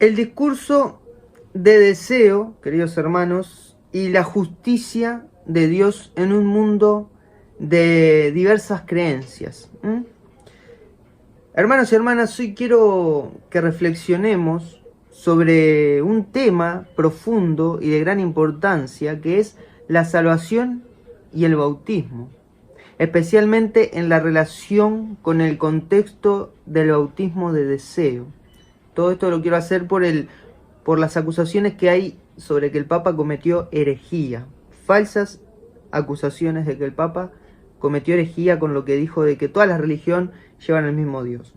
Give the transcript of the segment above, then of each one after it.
El discurso de deseo, queridos hermanos, y la justicia de Dios en un mundo de diversas creencias. Hermanos y hermanas, hoy quiero que reflexionemos sobre un tema profundo y de gran importancia, que es la salvación y el bautismo, especialmente en la relación con el contexto del bautismo de deseo. Todo esto lo quiero hacer por las acusaciones que hay sobre que el Papa cometió herejía, falsas acusaciones de que el Papa cometió herejía con lo que dijo de que todas las religiones llevan al mismo Dios.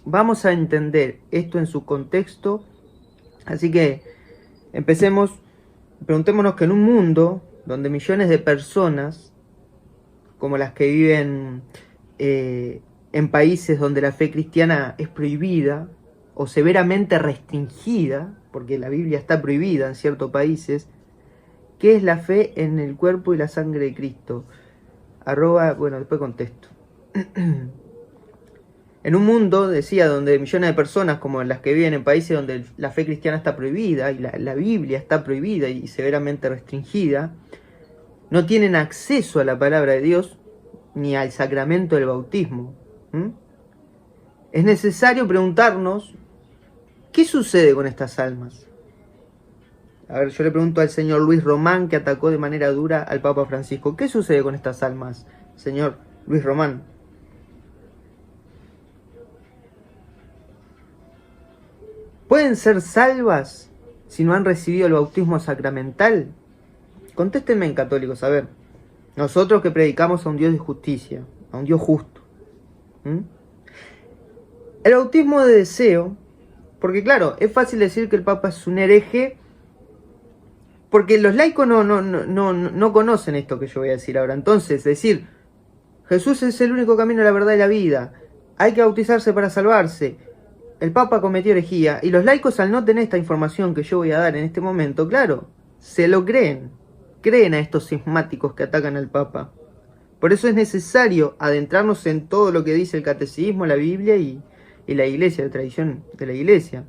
Vamos a entender esto en su contexto, así que empecemos. Preguntémonos que en un mundo donde millones de personas, como las que viven en países donde la fe cristiana es prohibida o severamente restringida, porque la Biblia está prohibida en ciertos países, ¿qué es la fe en el cuerpo y la sangre de Cristo? Bueno, después contesto. En un mundo, decía, donde millones de personas, como las que viven en países donde la fe cristiana está prohibida y la Biblia está prohibida y severamente restringida, no tienen acceso a la palabra de Dios ni al sacramento del bautismo. Es necesario preguntarnos, ¿qué sucede con estas almas? A ver, yo le pregunto al señor Luis Román, que atacó de manera dura al Papa Francisco. ¿Qué sucede con estas almas, señor Luis Román? ¿Pueden ser salvas si no han recibido el bautismo sacramental? Contéstenme, católicos, a ver. Nosotros que predicamos a un Dios de justicia, a un Dios justo. El bautismo de deseo, porque claro, es fácil decir que el Papa es un hereje, porque los laicos no conocen esto que yo voy a decir ahora. Entonces, decir, Jesús es el único camino, la verdad y la vida, hay que bautizarse para salvarse, el Papa cometió herejía, y los laicos, al no tener esta información que yo voy a dar en este momento, claro, se lo creen a estos cismáticos que atacan al Papa. Por eso es necesario adentrarnos en todo lo que dice el catecismo, la Biblia y la Iglesia, la tradición de la Iglesia.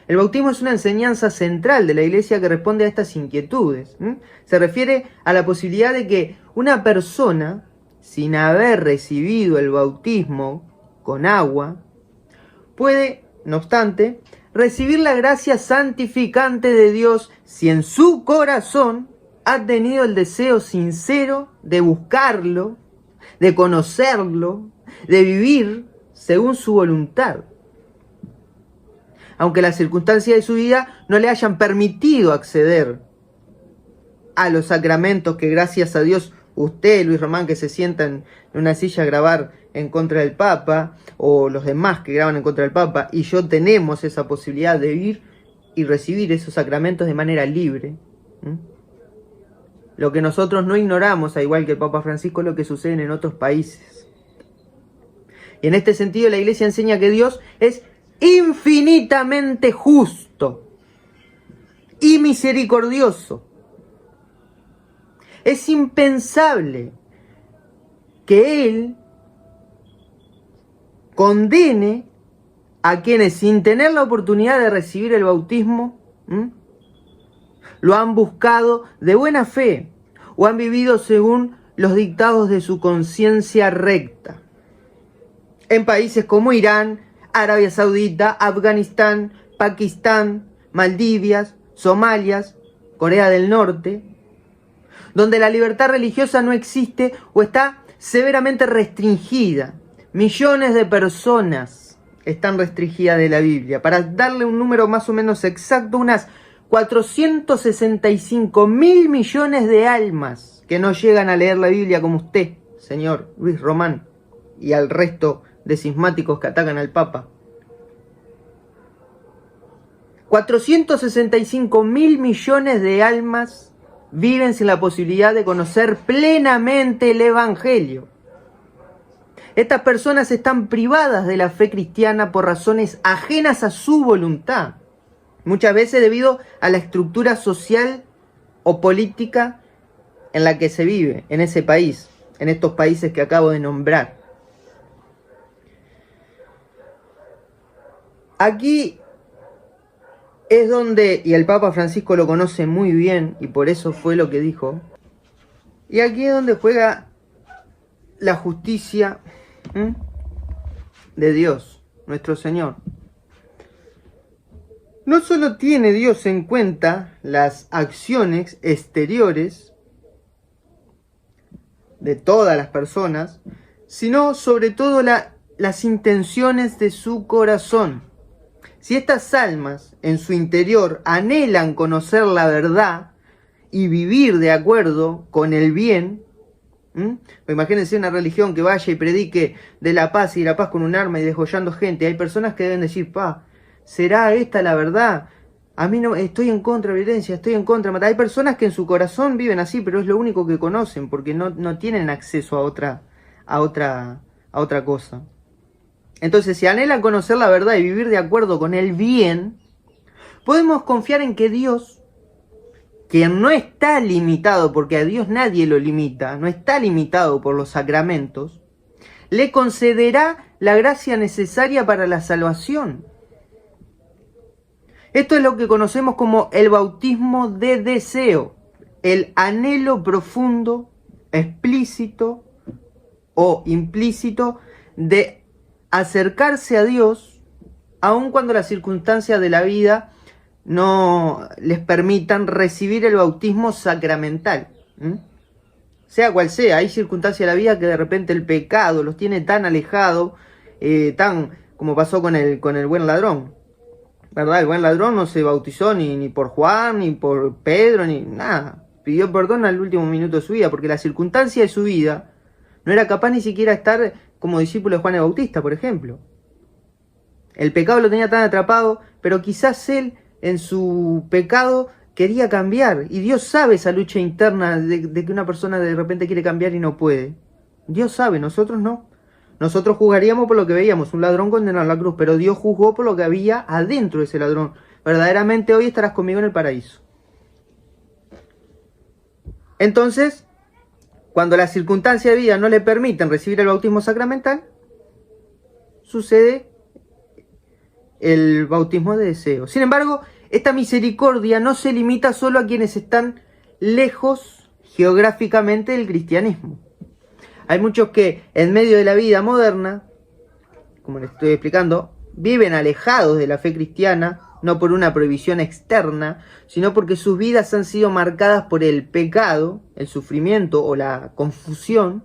El bautismo es una enseñanza central de la Iglesia que responde a estas inquietudes. Se refiere a la posibilidad de que una persona, sin haber recibido el bautismo con agua, puede, no obstante, recibir la gracia santificante de Dios si en su corazón ha tenido el deseo sincero de buscarlo, de conocerlo, de vivir según su voluntad. Aunque las circunstancias de su vida no le hayan permitido acceder a los sacramentos que, gracias a Dios, usted, Luis Román, que se sienta en una silla a grabar en contra del Papa, o los demás que graban en contra del Papa, y yo tenemos esa posibilidad de ir y recibir esos sacramentos de manera libre. Lo que nosotros no ignoramos, al igual que el Papa Francisco, es lo que sucede en otros países. Y en este sentido la Iglesia enseña que Dios es infinitamente justo y misericordioso. Es impensable que Él condene a quienes, sin tener la oportunidad de recibir el bautismo, lo han buscado de buena fe o han vivido según los dictados de su conciencia recta. En países como Irán, Arabia Saudita, Afganistán, Pakistán, Maldivas, Somalia, Corea del Norte, donde la libertad religiosa no existe o está severamente restringida. Millones de personas están restringidas de la Biblia. Para darle un número más o menos exacto, unas 465.000 millones de almas que no llegan a leer la Biblia como usted, señor Luis Román, y al resto de cismáticos que atacan al Papa. 465.000 millones de almas viven sin la posibilidad de conocer plenamente el Evangelio. Estas personas están privadas de la fe cristiana por razones ajenas a su voluntad, muchas veces debido a la estructura social o política en la que se vive en ese país, en estos países que acabo de nombrar. Aquí es donde, y el Papa Francisco lo conoce muy bien, y por eso fue lo que dijo, y aquí es donde juega la justicia de Dios, nuestro Señor. No solo tiene Dios en cuenta las acciones exteriores de todas las personas, sino sobre todo las intenciones de su corazón. Si estas almas en su interior anhelan conocer la verdad y vivir de acuerdo con el bien, imagínense una religión que vaya y predique de la paz y la paz con un arma y degollando gente. Hay personas que deben decir, ¿será esta la verdad? A mí no, estoy en contra de violencia, estoy en contra de matar. Hay personas que en su corazón viven así, pero es lo único que conocen, porque no tienen acceso a otra cosa. Entonces, si anhelan conocer la verdad y vivir de acuerdo con el bien, podemos confiar en que Dios, quien no está limitado, porque a Dios nadie lo limita, no está limitado por los sacramentos, le concederá la gracia necesaria para la salvación. Esto es lo que conocemos como el bautismo de deseo, el anhelo profundo, explícito o implícito de acercarse a Dios, aun cuando las circunstancias de la vida no les permitan recibir el bautismo sacramental. Sea cual sea, hay circunstancias de la vida que de repente el pecado los tiene tan alejados, tan como pasó con el buen ladrón. ¿Verdad? El buen ladrón no se bautizó ni por Juan, ni por Pedro, ni nada. Pidió perdón al último minuto de su vida, porque la circunstancia de su vida no era capaz ni siquiera de estar como discípulo de Juan el Bautista, por ejemplo. El pecado lo tenía tan atrapado, pero quizás él en su pecado quería cambiar. Y Dios sabe esa lucha interna de que una persona de repente quiere cambiar y no puede. Dios sabe, nosotros no. Nosotros juzgaríamos por lo que veíamos, un ladrón condenado a la cruz, pero Dios juzgó por lo que había adentro de ese ladrón. Verdaderamente hoy estarás conmigo en el paraíso. Entonces, cuando las circunstancias de vida no le permiten recibir el bautismo sacramental, sucede el bautismo de deseo. Sin embargo, esta misericordia no se limita solo a quienes están lejos geográficamente del cristianismo. Hay muchos que en medio de la vida moderna, como les estoy explicando, viven alejados de la fe cristiana, no por una prohibición externa, sino porque sus vidas han sido marcadas por el pecado, el sufrimiento o la confusión.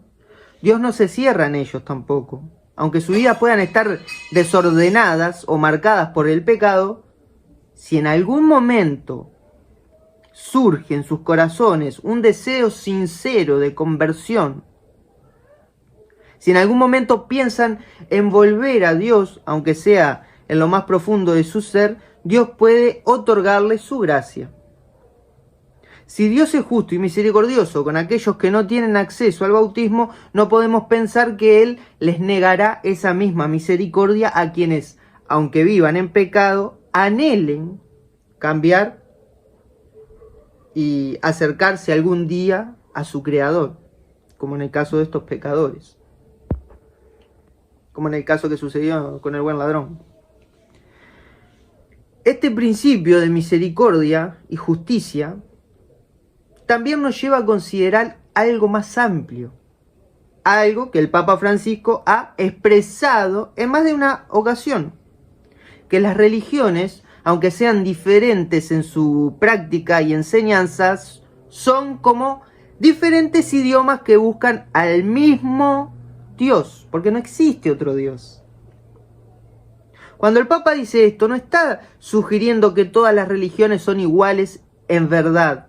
Dios no se cierra en ellos tampoco. Aunque sus vidas puedan estar desordenadas o marcadas por el pecado, si en algún momento surge en sus corazones un deseo sincero de conversión, si en algún momento piensan en volver a Dios, aunque sea en lo más profundo de su ser, Dios puede otorgarles su gracia. Si Dios es justo y misericordioso con aquellos que no tienen acceso al bautismo, no podemos pensar que Él les negará esa misma misericordia a quienes, aunque vivan en pecado, anhelen cambiar y acercarse algún día a su Creador, como en el caso de estos pecadores, como en el caso que sucedió con el buen ladrón. Este principio de misericordia y justicia también nos lleva a considerar algo más amplio, algo que el Papa Francisco ha expresado en más de una ocasión, que las religiones, aunque sean diferentes en su práctica y enseñanzas, son como diferentes idiomas que buscan al mismo Dios, porque no existe otro Dios. Cuando el Papa dice esto, no está sugiriendo que todas las religiones son iguales en verdad,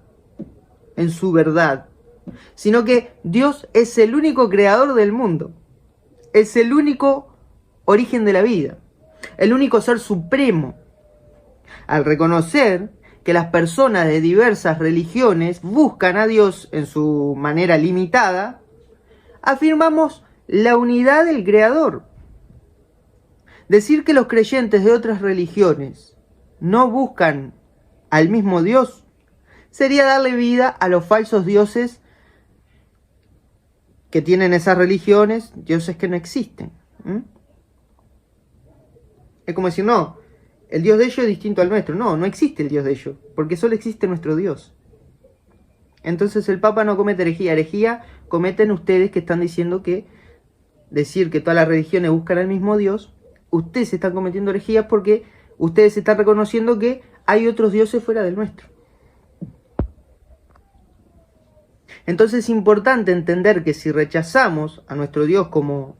en su verdad, sino que Dios es el único creador del mundo, es el único origen de la vida, el único ser supremo. Al reconocer que las personas de diversas religiones buscan a Dios en su manera limitada, afirmamos la unidad del Creador. Decir que los creyentes de otras religiones no buscan al mismo Dios sería darle vida a los falsos dioses que tienen esas religiones, dioses que no existen. Es como decir, no, el Dios de ellos es distinto al nuestro. No, no existe el Dios de ellos, porque solo existe nuestro Dios. Entonces el Papa no comete herejía. Herejía cometen ustedes que están diciendo que decir que todas las religiones buscan al mismo Dios. Ustedes están cometiendo herejía porque ustedes están reconociendo que hay otros dioses fuera del nuestro. Entonces es importante entender que si rechazamos a nuestro Dios como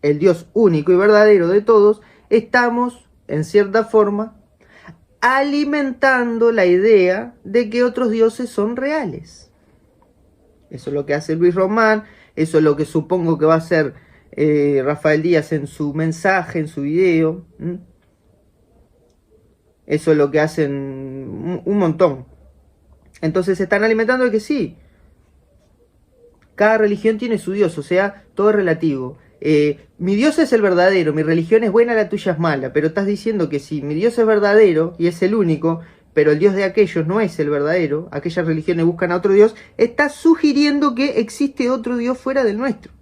el Dios único y verdadero de todos, estamos, en cierta forma, alimentando la idea de que otros dioses son reales. Eso es lo que hace Luis Román, eso es lo que supongo que va a hacer Rafael Díaz en su mensaje, en su video. Eso es lo que hacen un montón. Entonces se están alimentando de que sí, cada religión tiene su Dios, o sea, todo es relativo. Mi Dios es el verdadero, mi religión es buena, la tuya es mala, pero estás diciendo que si mi Dios es verdadero y es el único, pero el Dios de aquellos no es el verdadero, aquellas religiones buscan a otro Dios, estás sugiriendo que existe otro Dios fuera del nuestro.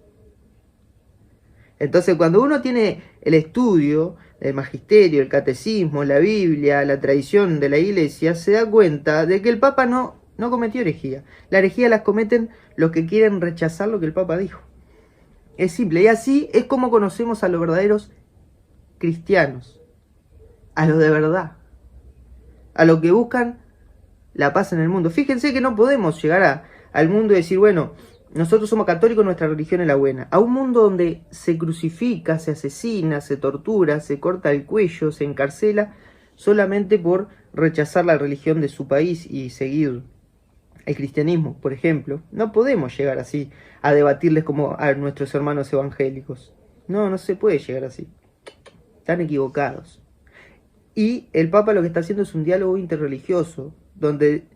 Entonces cuando uno tiene el estudio, el magisterio, el catecismo, la Biblia, la tradición de la iglesia, se da cuenta de que el Papa no cometió herejía. La herejía las cometen los que quieren rechazar lo que el Papa dijo. Es simple, y así es como conocemos a los verdaderos cristianos, a los de verdad, a los que buscan la paz en el mundo. Fíjense que no podemos llegar al mundo y decir, bueno, nosotros somos católicos, nuestra religión es la buena. A un mundo donde se crucifica, se asesina, se tortura, se corta el cuello, se encarcela, solamente por rechazar la religión de su país y seguir el cristianismo, por ejemplo. No podemos llegar así a debatirles como a nuestros hermanos evangélicos. No se puede llegar así. Están equivocados. Y el Papa lo que está haciendo es un diálogo interreligioso, donde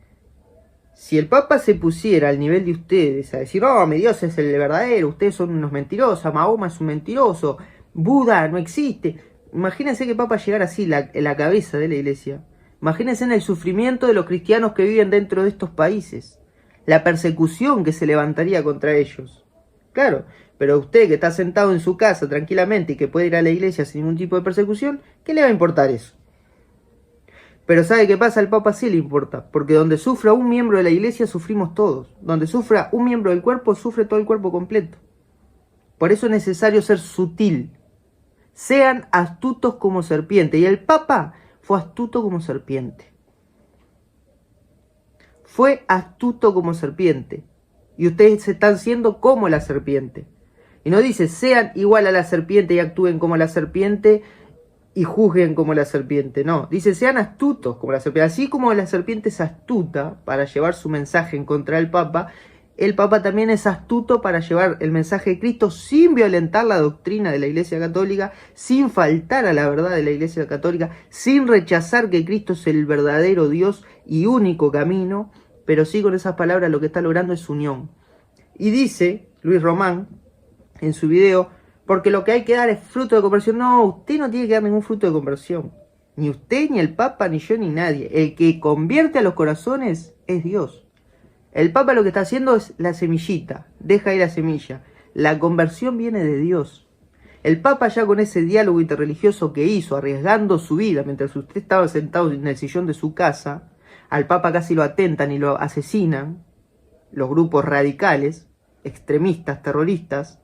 si el Papa se pusiera al nivel de ustedes a decir, no, mi Dios es el verdadero, ustedes son unos mentirosos, Mahoma es un mentiroso, Buda no existe. Imagínense que el Papa llegara así en la cabeza de la iglesia. Imagínense en el sufrimiento de los cristianos que viven dentro de estos países, la persecución que se levantaría contra ellos. Claro, pero usted que está sentado en su casa tranquilamente y que puede ir a la iglesia sin ningún tipo de persecución, ¿qué le va a importar eso? Pero ¿sabe qué pasa? Al Papa sí le importa, porque donde sufra un miembro de la iglesia sufrimos todos. Donde sufra un miembro del cuerpo, sufre todo el cuerpo completo. Por eso es necesario ser sutil. Sean astutos como serpiente. Y el Papa fue astuto como serpiente. Fue astuto como serpiente. Y ustedes se están siendo como la serpiente. Y no dice, sean igual a la serpiente y actúen como la serpiente y juzguen como la serpiente. No, dice, sean astutos como la serpiente. Así como la serpiente es astuta para llevar su mensaje en contra del Papa, el Papa también es astuto para llevar el mensaje de Cristo sin violentar la doctrina de la Iglesia Católica, sin faltar a la verdad de la Iglesia Católica, sin rechazar que Cristo es el verdadero Dios y único camino, pero sí con esas palabras lo que está logrando es unión. Y dice Luis Román en su video, porque lo que hay que dar es fruto de conversión. No, usted no tiene que dar ningún fruto de conversión. Ni usted, ni el Papa, ni yo, ni nadie. El que convierte a los corazones es Dios. El Papa lo que está haciendo es la semillita. Deja ahí la semilla. La conversión viene de Dios. El Papa ya con ese diálogo interreligioso que hizo, arriesgando su vida, mientras usted estaba sentado en el sillón de su casa, al Papa casi lo atentan y lo asesinan, los grupos radicales, extremistas, terroristas,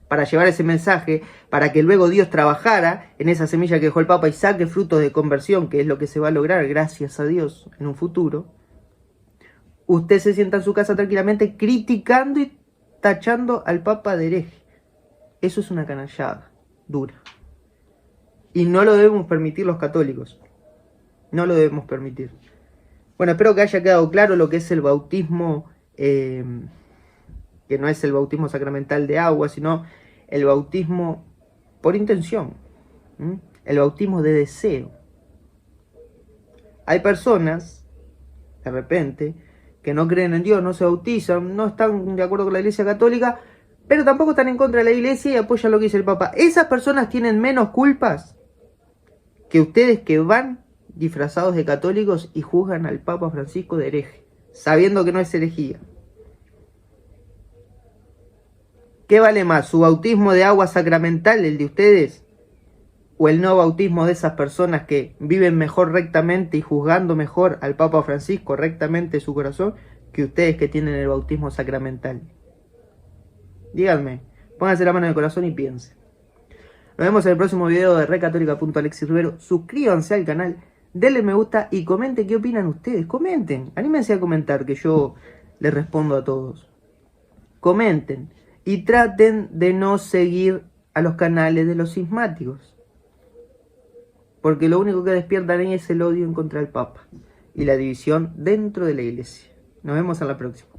para llevar ese mensaje, para que luego Dios trabajara en esa semilla que dejó el Papa y saque frutos de conversión, que es lo que se va a lograr, gracias a Dios, en un futuro. Usted se sienta en su casa tranquilamente criticando y tachando al Papa de hereje. Eso es una canallada dura. Y no lo debemos permitir los católicos. No lo debemos permitir. Bueno, espero que haya quedado claro lo que es el bautismo, que no es el bautismo sacramental de agua, sino el bautismo por intención, el bautismo de deseo. Hay personas, de repente, que no creen en Dios, no se bautizan, no están de acuerdo con la Iglesia Católica, pero tampoco están en contra de la Iglesia y apoyan lo que dice el Papa. Esas personas tienen menos culpas que ustedes que van disfrazados de católicos y juzgan al Papa Francisco de hereje, sabiendo que no es herejía. ¿Qué vale más, su bautismo de agua sacramental, el de ustedes? o el no bautismo de esas personas que viven mejor rectamente y juzgando mejor al Papa Francisco rectamente su corazón que ustedes que tienen el bautismo sacramental? Díganme, pónganse la mano en el corazón y piensen. Nos vemos en el próximo video de Recatólica.Alexis Rivero. Suscríbanse al canal, denle me gusta y comenten qué opinan ustedes. Comenten, anímense a comentar que yo les respondo a todos. Comenten y traten de no seguir a los canales de los cismáticos. Porque lo único que despiertan ahí es el odio en contra del Papa y la división dentro de la iglesia. Nos vemos en la próxima.